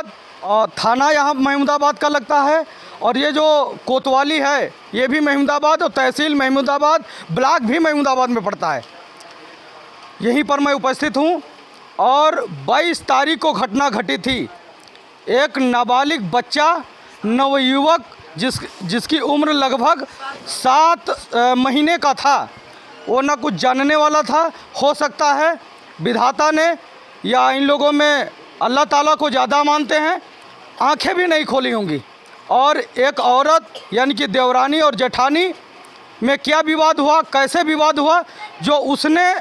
महमूदाबाद थाना यहाँ महमूदाबाद का लगता है, और ये जो कोतवाली है ये भी महमूदाबाद, और तहसील महमूदाबाद, ब्लॉक भी महमूदाबाद में पड़ता है। यहीं पर मैं उपस्थित हूँ और 22 तारीख को घटना घटी थी। एक नाबालिग बच्चा, नवयुवक जिसकी उम्र लगभग 7 महीने का था, वो ना कुछ जानने वाला था। हो सकता है विधाता ने या इन लोगों में अल्लाह ताला को ज़्यादा मानते हैं, आंखें भी नहीं खोली होंगी। और एक औरत यानी कि देवरानी और जेठानी में क्या विवाद हुआ, कैसे विवाद हुआ, जो उसने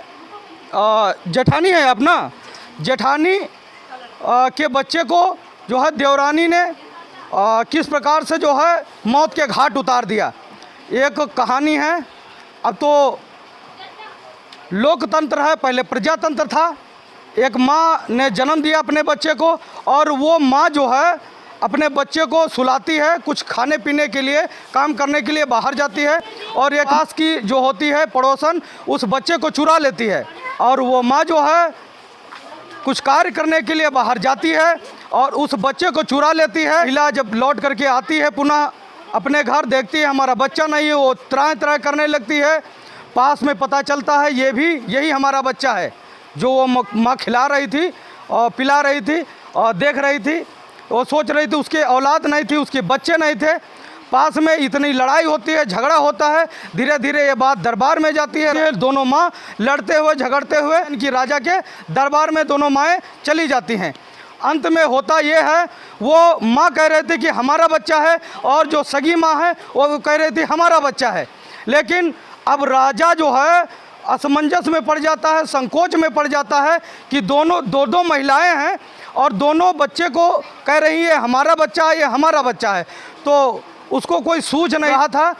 जेठानी है अपना, जेठानी के बच्चे को जो है देवरानी ने किस प्रकार से जो है मौत के घाट उतार दिया, एक कहानी है। अब तो लोकतंत्र है, पहले प्रजातंत्र था। एक माँ ने जन्म दिया अपने बच्चे को, और वो माँ जो है अपने बच्चे को सुलाती है, कुछ खाने पीने के लिए, काम करने के लिए बाहर जाती है, और एक आस की जो होती है पड़ोसन, उस बच्चे को चुरा लेती है। और वो माँ जो है कुछ कार्य करने के लिए बाहर जाती है और उस बच्चे को चुरा लेती है। महिला जब लौट करके आती है पुनः अपने घर, देखती है हमारा बच्चा नहीं है, वो त्राह त्राह करने लगती है। पास में पता चलता है यही हमारा बच्चा है, जो वो माँ खिला रही थी और पिला रही थी और देख रही थी। वो सोच रही थी उसके औलाद नहीं थी, उसके बच्चे नहीं थे। पास में इतनी लड़ाई होती है, झगड़ा होता है, धीरे धीरे ये बात दरबार में जाती है। दोनों माँ लड़ते हुए झगड़ते हुए इनकी राजा के दरबार में दोनों माएँ चली जाती हैं। अंत में होता ये है, वो माँ कह रही थी कि हमारा बच्चा है, और जो सगी माँ है वो कह रही थी हमारा बच्चा है। लेकिन अब राजा जो है असमंजस में पड़ जाता है, संकोच में पड़ जाता है कि दो महिलाएं हैं और दोनों बच्चे को कह रही है हमारा बच्चा है, ये हमारा बच्चा है। तो उसको कोई सूझ नहीं रहा था,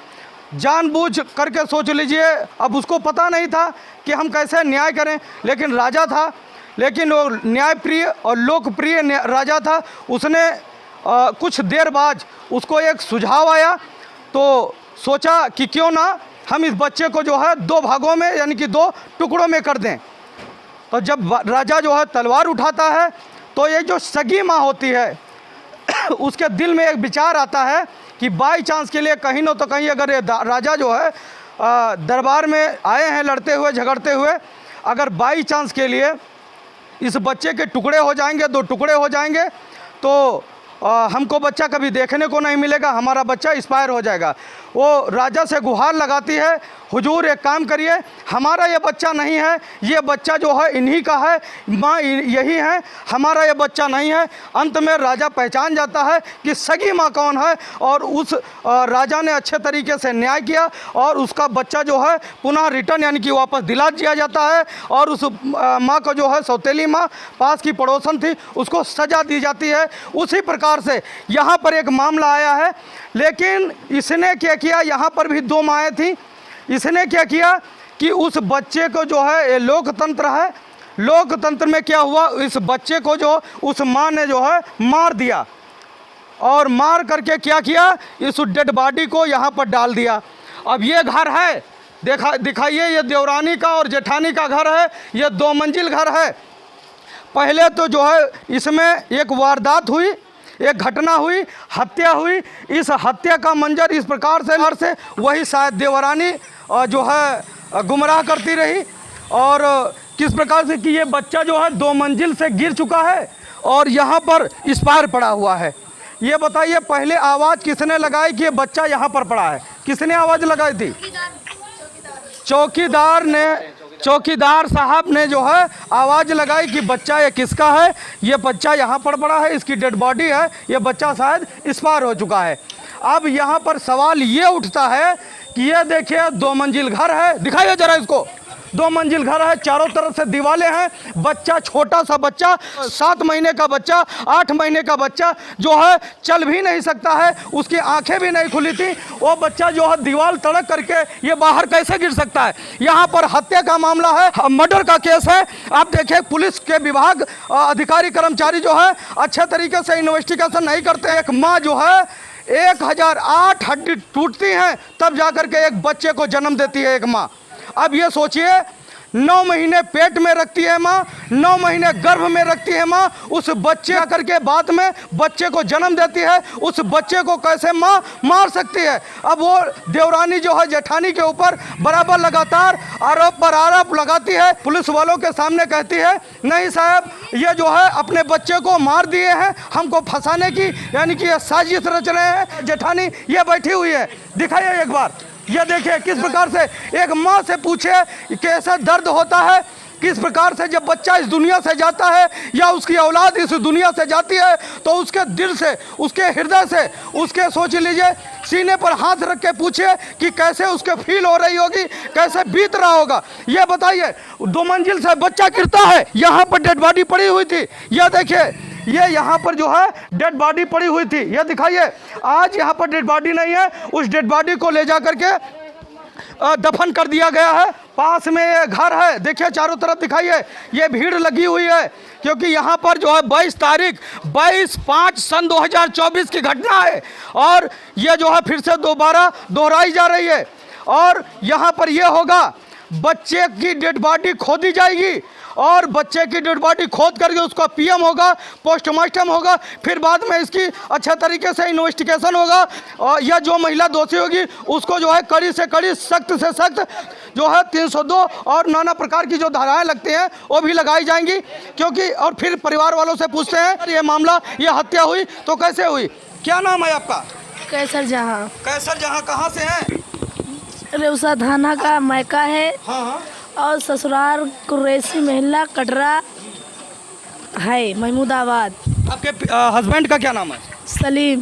जानबूझ करके सोच लीजिए। अब उसको पता नहीं था कि हम कैसे न्याय करें, लेकिन राजा था, लेकिन वो न्यायप्रिय और लोकप्रिय राजा था। उसने कुछ देर बाद उसको एक सुझाव आया, तो सोचा कि क्यों ना हम इस बच्चे को जो है 2 भागों में यानी कि 2 टुकड़ों में कर दें। तो जब राजा जो है तलवार उठाता है, तो ये जो सगी माँ होती है उसके दिल में एक विचार आता है कि बाई चांस के लिए कहीं न तो कहीं अगर ये राजा जो है दरबार में आए हैं लड़ते हुए झगड़ते हुए, अगर बाई चांस के लिए इस बच्चे के टुकड़े हो जाएंगे, 2 टुकड़े हो जाएंगे, तो हमको बच्चा कभी देखने को नहीं मिलेगा, हमारा बच्चा एक्सपायर हो जाएगा। वो राजा से गुहार लगाती है, हुजूर एक काम करिए, हमारा ये बच्चा नहीं है, ये बच्चा जो है इन्हीं का है, माँ यही है, हमारा ये बच्चा नहीं है। अंत में राजा पहचान जाता है कि सगी माँ कौन है, और उस राजा ने अच्छे तरीके से न्याय किया और उसका बच्चा जो है पुनः रिटर्न यानी कि वापस दिला दिया जाता है। और उस माँ को जो है सौतेली माँ पास की पड़ोसन थी, उसको सजा दी जाती है। उसी प्रकार से यहाँ पर एक मामला आया है, लेकिन इसने क्या किया, यहाँ पर भी 2 माएँ थीं। इसने क्या किया कि उस बच्चे को जो है, ये लोकतंत्र है, लोकतंत्र में क्या हुआ, इस बच्चे को जो उस माँ ने जो है मार दिया, और मार करके क्या किया, इस डेड बॉडी को यहाँ पर डाल दिया। अब ये घर है, दिखाइए, ये देवरानी का और जेठानी का घर है, ये 2 मंजिल घर है। पहले तो जो है इसमें एक वारदात हुई, एक घटना हुई, हत्या हुई। इस हत्या का मंजर इस प्रकार से वही शायद देवरानी जो है गुमराह करती रही, और किस प्रकार से कि ये बच्चा जो है 2 मंजिल से गिर चुका है और यहाँ पर एक्सपायर पड़ा हुआ है। ये बताइए पहले आवाज़ किसने लगाई कि ये बच्चा यहाँ पर पड़ा है? किसने आवाज़ लगाई थी? चौकीदार साहब ने जो है आवाज़ लगाई कि बच्चा ये किसका है, ये बच्चा यहाँ पर पड़ा है, इसकी डेड बॉडी है, ये बच्चा शायद एक्सपायर हो चुका है। अब यहाँ पर सवाल ये उठता है कि ये देखिए 2 मंजिल घर है, दिखाइए जरा इसको, 2 मंजिल घर है, चारों तरफ से दीवारें हैं, बच्चा छोटा सा बच्चा, 7 महीने का बच्चा, 8 महीने का बच्चा जो है चल भी नहीं सकता है, उसकी आंखें भी नहीं खुली थी। वो बच्चा जो है दीवार तड़क करके ये बाहर कैसे गिर सकता है? यहाँ पर हत्या का मामला है, मर्डर का केस है। आप देखिए पुलिस के विभाग अधिकारी कर्मचारी जो है अच्छे तरीके से इन्वेस्टिगेशन नहीं करते। एक माँ जो है 1008 हड्डी टूटती हैं तब जाकर के एक बच्चे को जन्म देती है एक माँ। अब ये सोचिए 9 महीने पेट में रखती है माँ, 9 महीने गर्भ में रखती है माँ, उस बच्चे करके बाद में बच्चे को जन्म देती है, उस बच्चे को कैसे माँ मार सकती है। अब वो देवरानी जो है जेठानी के ऊपर बराबर लगातार आरोप पर आरोप लगाती है। पुलिस वालों के सामने कहती है नहीं साहब, ये जो है अपने बच्चे को मार दिए हैं, हमको फंसाने की यानी कि ये साजिश रच रहे हैं। जेठानी ये बैठी हुई है, दिखाइए एक बार, ये देखिए किस प्रकार से एक माँ से पूछे कैसा दर्द होता है, किस प्रकार से जब बच्चा इस दुनिया से जाता है या उसकी औलाद इस दुनिया से जाती है तो उसके दिल से, उसके हृदय से, उसके सोच लीजिए सीने पर हाथ रख के पूछिए कि कैसे उसके फील हो रही होगी, कैसे बीत रहा होगा। ये बताइए 2 मंजिल से बच्चा गिरता है, यहाँ पर डेड बॉडी पड़ी हुई थी, यह देखिए ये यहाँ पर जो है डेड बॉडी पड़ी हुई थी, ये दिखाइए। आज यहाँ पर डेड बॉडी नहीं है, उस डेड बॉडी को ले जा करके दफन कर दिया गया है। पास में ये घर है, देखिए चारों तरफ दिखाइए, ये भीड़ लगी हुई है क्योंकि यहाँ पर जो है 22 तारीख 22/5 सन 2024 की घटना है और ये जो है फिर से दोबारा दोहराई जा रही है। और यहाँ पर ये होगा, बच्चे की डेड बॉडी खोदी जाएगी और बच्चे की डेड बॉडी खोद करके उसका पीएम होगा, पोस्टमार्टम होगा, फिर बाद में इसकी अच्छा तरीके से इन्वेस्टिगेशन होगा और यह जो महिला दोषी होगी उसको जो है कड़ी से कड़ी, सख्त से सख्त जो है 302 और नाना प्रकार की जो धाराएं लगती हैं वो भी लगाई जाएंगी। क्योंकि और फिर परिवार वालों से पूछते हैं ये मामला, ये हत्या हुई तो कैसे हुई। क्या नाम है आपका? कैसर जहाँ। कैसर जहाँ कहाँ से हैं? रेउसा थाना का मैका है। हाँ। और ससुराल कुरैशी महिला कटरा है, महमूदाबाद। आपके हस्बैंड का क्या नाम है? सलीम।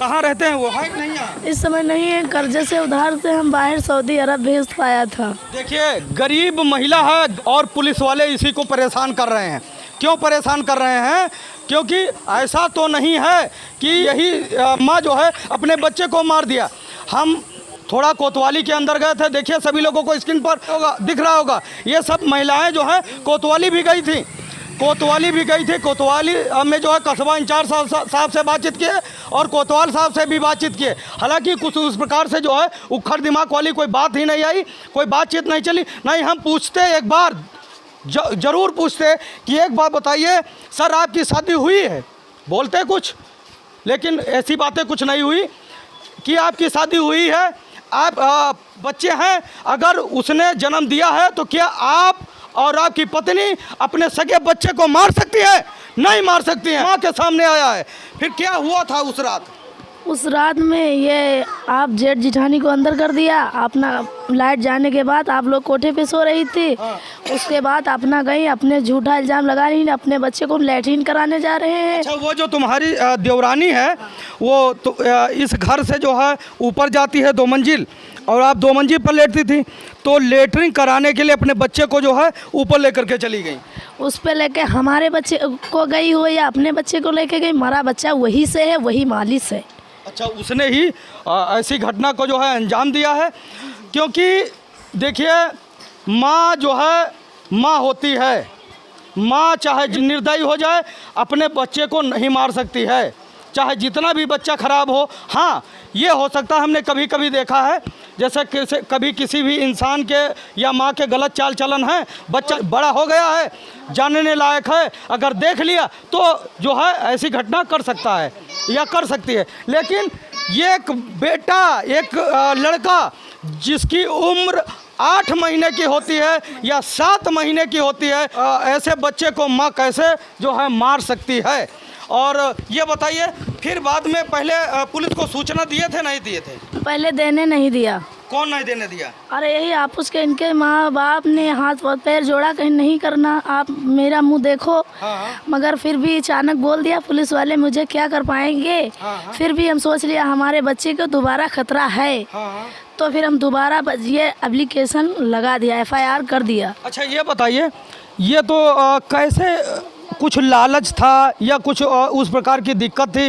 कहाँ रहते हैं वो? है नहीं है इस समय नहीं है, कर्जे से उधार से हम बाहर सऊदी अरब भेज पाया था। देखिए गरीब महिला है और पुलिस वाले इसी को परेशान कर रहे हैं। क्यों परेशान कर रहे हैं? क्योंकि ऐसा तो नहीं है कि यही माँ जो है अपने बच्चे को मार दिया। हम थोड़ा कोतवाली के अंदर गए थे, देखिए सभी लोगों को स्क्रीन पर होगा दिख रहा होगा, ये सब महिलाएं जो हैं कोतवाली भी गई थी। कोतवाली में जो है कस्बा इंचार्ज साहब से बातचीत किए और कोतवाल साहब से भी बातचीत किए। हालांकि कुछ उस प्रकार से जो है उखड़ दिमाग वाली कोई बात ही नहीं आई, कोई बातचीत नहीं चली। नहीं, हम पूछते एक बार ज़रूर पूछते कि एक बात बताइए सर, आपकी शादी हुई है? बोलते कुछ, लेकिन ऐसी बातें कुछ नहीं हुई कि आपकी शादी हुई है, आप बच्चे हैं, अगर उसने जन्म दिया है तो क्या आप और आपकी पत्नी अपने सगे बच्चे को मार सकती है? नहीं मार सकती है। माँ के सामने आया है। फिर क्या हुआ था उस रात? उस रात में ये आप जेठ जिठानी को अंदर कर दिया, अपना लाइट जाने के बाद आप लोग कोठे पे सो रही थी। उसके बाद अपना गई, अपने झूठा इल्ज़ाम लगा रही, अपने बच्चे को लैट्रिन कराने जा रहे हैं। अच्छा, वो जो तुम्हारी देवरानी है वो तो इस घर से जो है ऊपर जाती है 2 मंजिल और आप 2 मंजिल पर लेटती थी, तो लेटरिन कराने के लिए अपने बच्चे को जो है ऊपर लेकर के चली गई। उस पे लेके हमारे बच्चे को गई हो या अपने बच्चे को लेके गई, मरा बच्चा वही से है, वही मालिक से। अच्छा, उसने ही ऐसी घटना को जो है अंजाम दिया है। क्योंकि देखिए माँ जो है माँ होती है, माँ चाहे निर्दयी हो जाए अपने बच्चे को नहीं मार सकती है, चाहे जितना भी बच्चा खराब हो। हाँ, ये हो सकता है, हमने कभी कभी देखा है जैसे कभी किसी भी इंसान के या माँ के गलत चाल चलन है, बच्चा बड़ा हो गया है, जानने लायक है, अगर देख लिया तो जो है ऐसी घटना कर सकता है या कर सकती है। लेकिन ये एक बेटा, एक लड़का जिसकी उम्र 8 महीने की होती है या 7 महीने की होती है, ऐसे बच्चे को माँ कैसे जो है मार सकती है? और ये बताइए फिर बाद में पहले पुलिस को सूचना दिए थे, नहीं दिए थे? पहले देने नहीं दिया। कौन नहीं देने दिया? अरे यही आपस के इनके माँ बाप ने हाथ पैर जोड़ा, कहीं नहीं करना, आप मेरा मुंह देखो। हाँ। मगर फिर भी अचानक बोल दिया पुलिस वाले, मुझे क्या कर पाएंगे। हाँ। फिर भी हम सोच लिया हमारे बच्चे को दोबारा खतरा है। हाँ। तो फिर हम दोबारा ये एप्लीकेशन लगा दिया, FIR कर दिया। अच्छा, ये बताइए, ये तो कैसे कुछ लालच था या कुछ उस प्रकार की दिक्कत थी?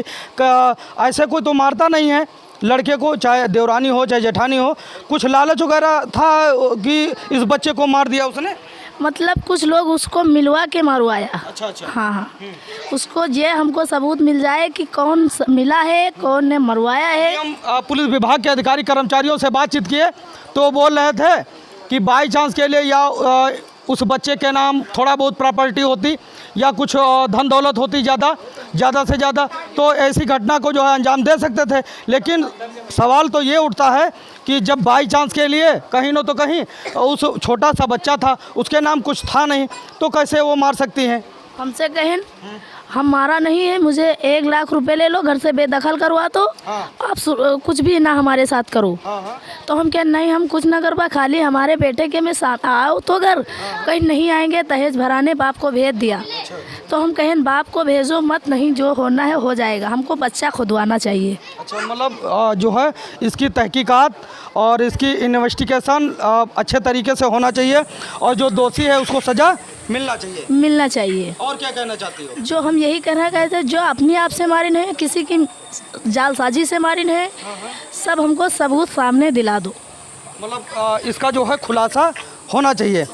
ऐसे कोई तो मारता नहीं है लड़के को, चाहे देवरानी हो चाहे जेठानी हो। कुछ लालच वगैरह था कि इस बच्चे को मार दिया उसने? मतलब कुछ लोग उसको मिलवा के मरवाया। अच्छा। हाँ। उसको ये हमको सबूत मिल जाए कि कौन मिला है, कौन ने मरवाया है। हम पुलिस विभाग के अधिकारी कर्मचारियों से बातचीत किए तो बोल रहे थे कि बाई चांस के लिए या उस बच्चे के नाम थोड़ा बहुत प्रॉपर्टी होती या कुछ धन दौलत होती ज़्यादा से ज़्यादा, तो ऐसी घटना को जो है अंजाम दे सकते थे। लेकिन सवाल तो ये उठता है कि जब बाई चांस के लिए कहीं न तो कहीं उस छोटा सा बच्चा था, उसके नाम कुछ था नहीं, तो कैसे वो मार सकती हैं? हमसे कहें हम मारा नहीं है, मुझे 1 लाख रुपए ले लो, घर से बेदखल करवा दो, आप कुछ भी ना हमारे साथ करो। तो हम कहें नहीं, हम कुछ ना करवा, खाली हमारे बेटे के में साथ आओ तो घर, कहीं नहीं आएंगे दहेज भराने, बाप को भेज दिया। तो हम कहें बाप को भेजो मत, नहीं जो होना है हो जाएगा, हमको बच्चा खुदवाना चाहिए। अच्छा, मतलब जो है इसकी तहकीकात और इसकी इन्वेस्टिगेशन अच्छे तरीके से होना चाहिए और जो दोषी है उसको सज़ा मिलना चाहिए। और क्या कहना चाहती हो? जो हम यही कहना चाहते, जो अपने आप से मारी नहीं, किसी की जालसाजी से मारी नहीं, सब हमको सबूत सामने दिला दो। मतलब इसका जो है खुलासा होना चाहिए।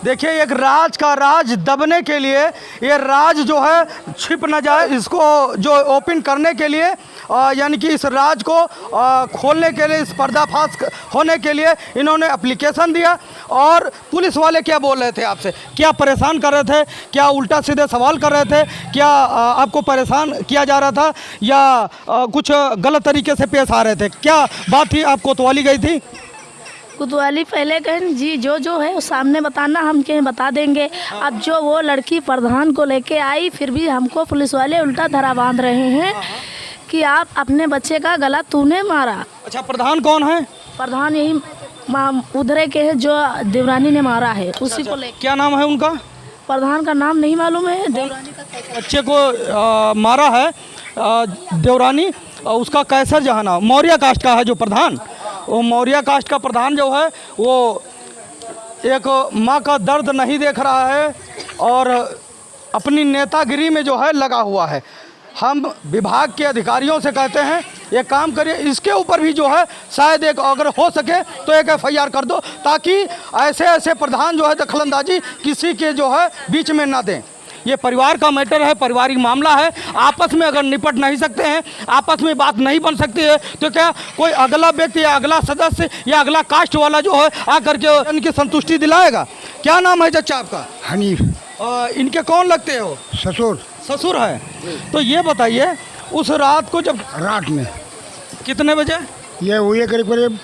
देखिए, एक राज का राज दबने के लिए, ये राज जो है छिप न जाए, इसको जो ओपन करने के लिए यानी कि इस राज को खोलने के लिए, इस पर्दाफाश होने के लिए इन्होंने एप्लीकेशन दिया। और पुलिस वाले क्या बोल रहे थे आपसे? क्या परेशान कर रहे थे? क्या उल्टा सीधे सवाल कर रहे थे? क्या आपको परेशान किया जा रहा था या कुछ गलत तरीके से पेश आ रहे थे? क्या बात थी, आप कोतवाली गई थी? कोतवाली पहले कहें जी जो है वो सामने बताना, हम कहें बता देंगे। अब जो वो लड़की प्रधान को लेके आई, फिर भी हमको पुलिस वाले उल्टा धरा बांध रहे हैं कि आप अपने बच्चे का गला तूने मारा। अच्छा, प्रधान कौन है? प्रधान यही उधरे के हैं, जो देवरानी ने मारा है, उसी को लेकर। क्या नाम है उनका? प्रधान का नाम नहीं मालूम है। देवरानी का बच्चे को मारा है देवरानी, उसका कैसर जहाना मौर्य कास्ट का है जो प्रधान। वो मौर्य कास्ट का प्रधान जो है वो एक माँ का दर्द नहीं देख रहा है और अपनी नेतागिरी में जो है लगा हुआ है। हम विभाग के अधिकारियों से कहते हैं ये काम करिए, इसके ऊपर भी जो है शायद एक अगर हो सके तो एक FIR कर दो, ताकि ऐसे प्रधान जो है दखलंदाजी किसी के जो है बीच में ना दें। ये परिवार का मैटर है, पारिवारिक मामला है। आपस में अगर निपट नहीं सकते हैं, आपस में बात नहीं बन सकती है, तो क्या कोई अगला व्यक्ति या अगला सदस्य या अगला कास्ट वाला जो है आकर के इनकी संतुष्टि दिलाएगा? क्या नाम है चाचा आपका? हनीफ। इनके कौन लगते हो? ससुर है। तो ये बताइए, उस रात को जब रात में कितने बजे ये हुई? करीब करीब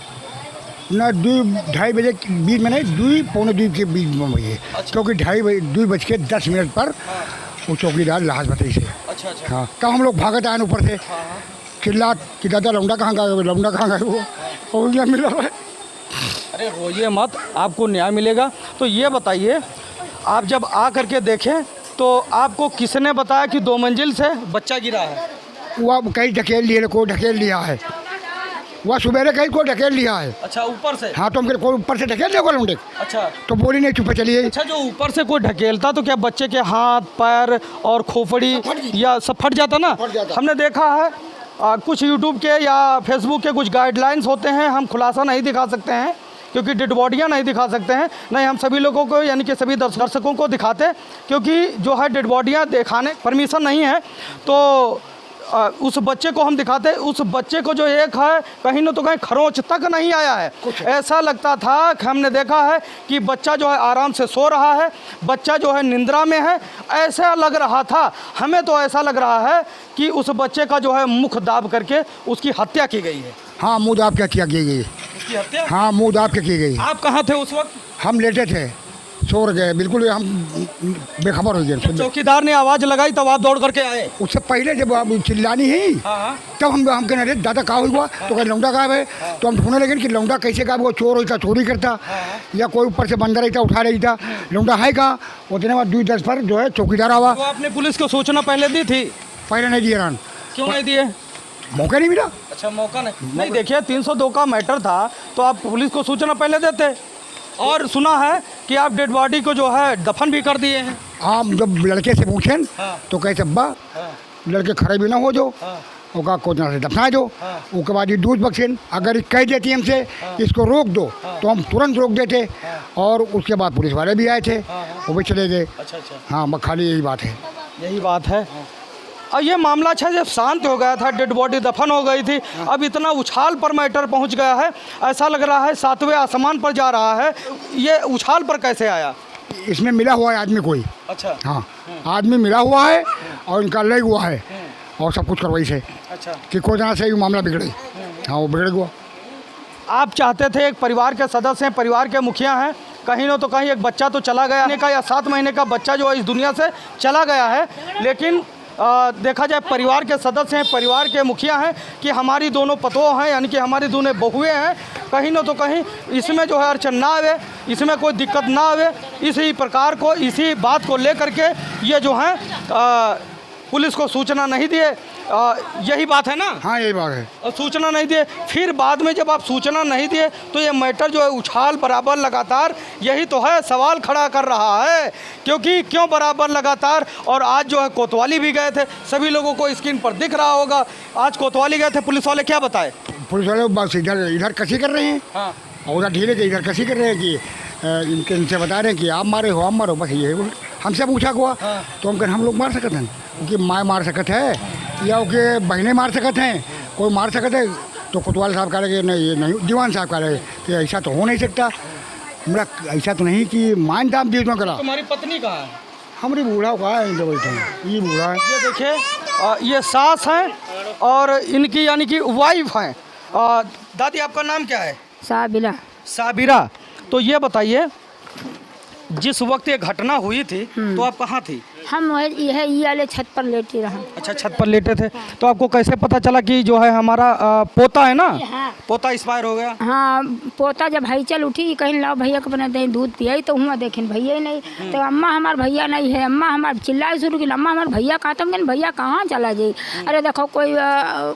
ना 2-2:30 बजे बीच में, नहीं 2-2:45 के बीच में हुई है। क्योंकि 2:10 पर वो चौकीदार लाश बताई से। अच्छा। हाँ, तब हम लोग भागत आए ऊपर से, चिल्ला कि दादा लौंडा कहाँ गए, लौंडा कहाँ गए? वो न्याय मिला है। अरे रोइए मत, आपको न्याय मिलेगा। तो ये बताइए, आप जब आ करके देखें तो आपको किसने बताया कि 2 मंजिल से बच्चा गिरा है? वह कहीं ढकेल लिया है, वह सुबेरे कहीं को ढकेल लिया है। अच्छा, ऊपर से? हाँ, तो हम कोई ऊपर से ढकेल देगा लौंडे। अच्छा, तो बोली नहीं, चुप चलिए। अच्छा, जो ऊपर से कोई ढकेलता तो क्या बच्चे के हाथ पैर और खोपड़ी या सब फट जाता ना? हमने देखा है कुछ यूट्यूब के या फेसबुक के कुछ गाइडलाइंस होते हैं, हम खुलासा नहीं दिखा सकते हैं क्योंकि डेड बॉडियाँ नहीं दिखा सकते हैं, नहीं हम सभी लोगों को यानी कि सभी दर्शकों को दिखाते, क्योंकि जो है डेड बॉडियाँ दिखाने परमिशन नहीं है। तो उस बच्चे को हम दिखाते, उस बच्चे को जो एक है कहीं न तो कहीं खरोंच तक नहीं आया है। ऐसा लगता था कि हमने देखा है कि बच्चा जो है आराम से सो रहा है, बच्चा जो है निंद्रा में है, ऐसा लग रहा था। हमें तो ऐसा लग रहा है कि उस बच्चे का जो है मुख दाब करके उसकी हत्या की गई है। हाँ, मुँह दाब क्या किया गई? उसकी हत्या? हाँ, मुँह दाब के की गई। आप कहाँ थे उस वक्त? हम लेटे थे, सो गए, बिल्कुल हम बेखबर हो गए। चौकीदार ने आवाज़ लगाई तब आप दौड़ करके आए? उससे पहले जब आप चिल्लानी ही, तब हम कहने रहे दादा कहाँ हुआ? तो कहीं लौंडा गायब है। तो हम ढूंढने लगे कि लौंडा कैसे गायब? वो चोर होता, चोरी करता, या कोई ऊपर से बंदा रहता उठा रही था, लौंडा है कहाँ? उतने बाद 2:10 पर जो है चौकीदार आवा। तो आपने पुलिस को सूचना पहले दी थी? पहले नहीं दिए। क्यों नहीं दिए? मौका नहीं मिला। अच्छा, मौका नहीं। देखिए, 302 का मैटर था तो आप पुलिस को सूचना पहले देते। और सुना है कि आप डेड बॉडी को जो है दफन भी कर दिए हैं। आप जब लड़के से पूछें तो कैसे अब्बा लड़के खड़े भी ना हो जो, उसका कोचना से दफना दो, उसके बाद ये दूध बख्शें। अगर कह देती हमसे इसको रोक दो तो हम तुरंत रोक देते, और उसके बाद पुलिस वाले भी आए थे, वो भी चले गए। हाँ, खाली यही बात है। यही बात है। और ये मामला अच्छा जब शांत हो गया था, डेड बॉडी दफन हो गई थी, अब इतना उछाल पर मैटर पहुंच गया है, ऐसा लग रहा है 7वें आसमान पर जा रहा है। ये उछाल पर कैसे आया? इसमें मिला हुआ है आदमी कोई। अच्छा हाँ, आदमी मिला हुआ है और इनका लग हुआ है और सब कुछ करवाई से अच्छा कि कोई जना से ये मामला बिगड़े। हाँ, वो बिगड़ गया। आप चाहते थे, एक परिवार के सदस्य हैं, परिवार के मुखिया हैं, कहीं न तो कहीं एक बच्चा तो चला गया का या 7 महीने का बच्चा जो है इस दुनिया से चला गया है, लेकिन देखा जाए परिवार के सदस्य हैं, परिवार के मुखिया हैं कि हमारी दोनों पतोह हैं, यानी कि हमारी दोनों बहुएं हैं, कहीं न तो कहीं इसमें जो है अड़चन ना आवे, इसमें कोई दिक्कत ना आवे, इसी प्रकार को, इसी बात को लेकर के ये जो है पुलिस को सूचना नहीं दिए। यही बात है ना? हाँ, यही बात है। सूचना नहीं दिए, फिर बाद में जब आप सूचना नहीं दिए तो ये मैटर जो है उछाल बराबर लगातार यही तो है, सवाल खड़ा कर रहा है, क्योंकि क्यों बराबर लगातार। और आज जो है कोतवाली भी गए थे, सभी लोगों को स्क्रीन पर दिख रहा होगा, आज कोतवाली गए थे, पुलिस वाले क्या बताए? पुलिस वाले बस इधर कसी कर रहे हैं। हाँ, और उधर ढीले के इधर कसी कर रहे हैं कि इनसे बता रहे हैं कि आप मारे हो, आप मारो, बस ये है। हमसे पूछा हुआ तो हम कहें हम लोग मार सकते हैं, क्योंकि माँ मार सकते है या उनके बहनें मार सकते हैं, कोई मार सकते है। तो कोतवाल साहब कह रहे कि नहीं, ये नहीं, दीवान साहब कह रहे कि ऐसा तो हो नहीं सकता। हमारा ऐसा तो नहीं कि मान दाम दी करा। तुम्हारी पत्नी कहाँ है? हमारी बूढ़ा कहा है, इनसे बैठे हैं, ये बूढ़ा है। ये देखिए, ये सास हैं और इनकी यानी कि वाइफ हैं। दादी आपका नाम क्या है? साबिला। साबिरा। तो ये बताइए, जिस वक्त ये घटना हुई थी तो आप कहाँ थी? हम यह ये वाले छत पर लेटे रहे। अच्छा, छत पर लेटे थे। तो आपको कैसे पता चला कि जो है हमारा पोता है ना, पोता एक्सपायर हो गया? हाँ, पोता जब हलचल उठी, कहीं लाओ भैया को बना दे दूध पिया, तो हुआ देखें भैया ही नहीं। तो अम्मा हमार भैया नहीं है, अम्मा हमार चिल्लाई शुरू की, अम्मा हमार भैया कहाँ? तो मैंने भैया कहाँ चला जाई? अरे देखो कोई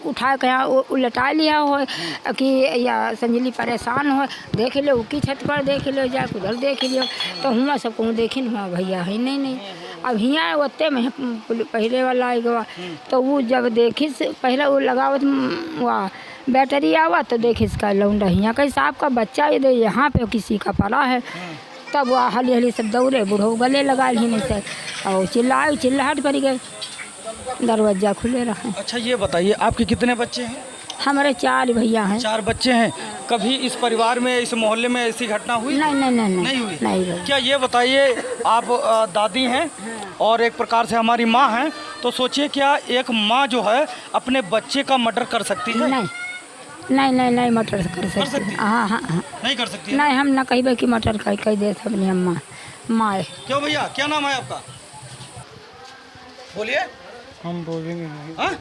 उठा के यहाँ उलटा लिया हो कि या संजली परेशान हो, देख लो की छत पर, देख लो जा उधर देख लियो। तो हुआ सब कहूँ देखिन, हुआ भैया है नहीं। अब हियाँ ओते में पहले वाला आई गवा, तो वो जब देखिस पहले वो लगावत वहाँ बैटरी आवा, तो देखिस का लौंडा हियाँ कहीं साहब का बच्चा ये यहाँ पे किसी का पड़ा है। तब वह हली हली सब दौड़े, बूढ़ो गले लगा ही नहीं से और चिल्लाहट कर गए, दरवाजा खुले रहे। अच्छा, ये बताइए आपके कितने बच्चे हैं? हमारे 4 भैया हैं। 4 बच्चे हैं। कभी इस परिवार में, इस मोहल्ले में ऐसी घटना हुई? नहीं हुई। नहीं। क्या ये बताइए, आप दादी हैं और एक प्रकार से हमारी माँ हैं, तो सोचिए क्या एक माँ जो है अपने बच्चे का मर्डर कर सकती है? नहीं मटर कर सकती। हाँ। नहीं कर सकती है? नहीं, हम ना कही कि मटर कह दे अपनी अम्मा माँ। क्यों भैया, क्या नाम है आपका? बोलिए। हम बोलेंगे नहीं। हाँ?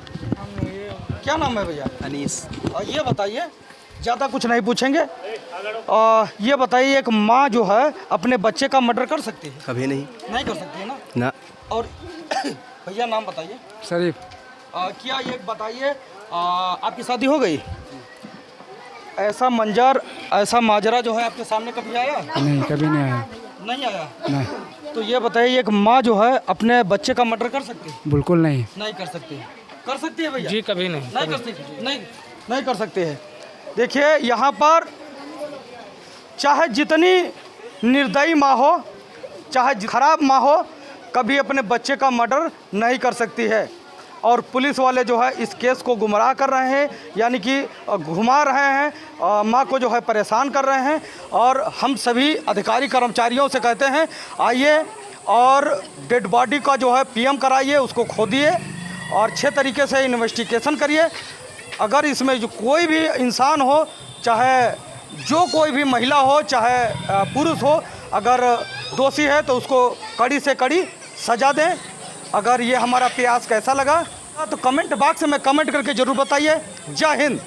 क्या नाम है भैया? अनीस। और ये बताइए, ज़्यादा कुछ नहीं पूछेंगे, ये बताइए एक माँ जो है अपने बच्चे का मर्डर कर सकती है? कभी नहीं। नहीं कर सकती है ना? और भैया नाम बताइए। शरीफ। क्या ये बताइए, आपकी शादी हो गई? ऐसा मंजर, ऐसा माजरा जो है आपके सामने कभी आया? नहीं, कभी नहीं आया। नहीं आया? नहीं। तो ये बताइए, एक माँ जो है अपने बच्चे का मर्डर कर सकती है? बिल्कुल नहीं। नहीं कर सकती। कर सकती है भैया? जी कभी नहीं। नहीं कर सकती। नहीं कर सकते हैं। देखिए, यहाँ पर चाहे जितनी निर्दयी माँ हो, चाहे खराब माँ हो, कभी अपने बच्चे का मर्डर नहीं कर सकती है। और पुलिस वाले जो है इस केस को गुमराह कर रहे हैं, यानी कि घुमा रहे हैं, माँ को जो है परेशान कर रहे हैं। और हम सभी अधिकारी कर्मचारियों से कहते हैं, आइए और डेड बॉडी का जो है पीएम कराइए, उसको खोदिए और अच्छे तरीके से इन्वेस्टिगेशन करिए। अगर इसमें जो कोई भी इंसान हो, चाहे जो कोई भी महिला हो, चाहे पुरुष हो, अगर दोषी है तो उसको कड़ी से कड़ी सज़ा दें। अगर ये हमारा प्रयास कैसा लगा तो कमेंट बॉक्स में कमेंट करके ज़रूर बताइए। जय हिंद।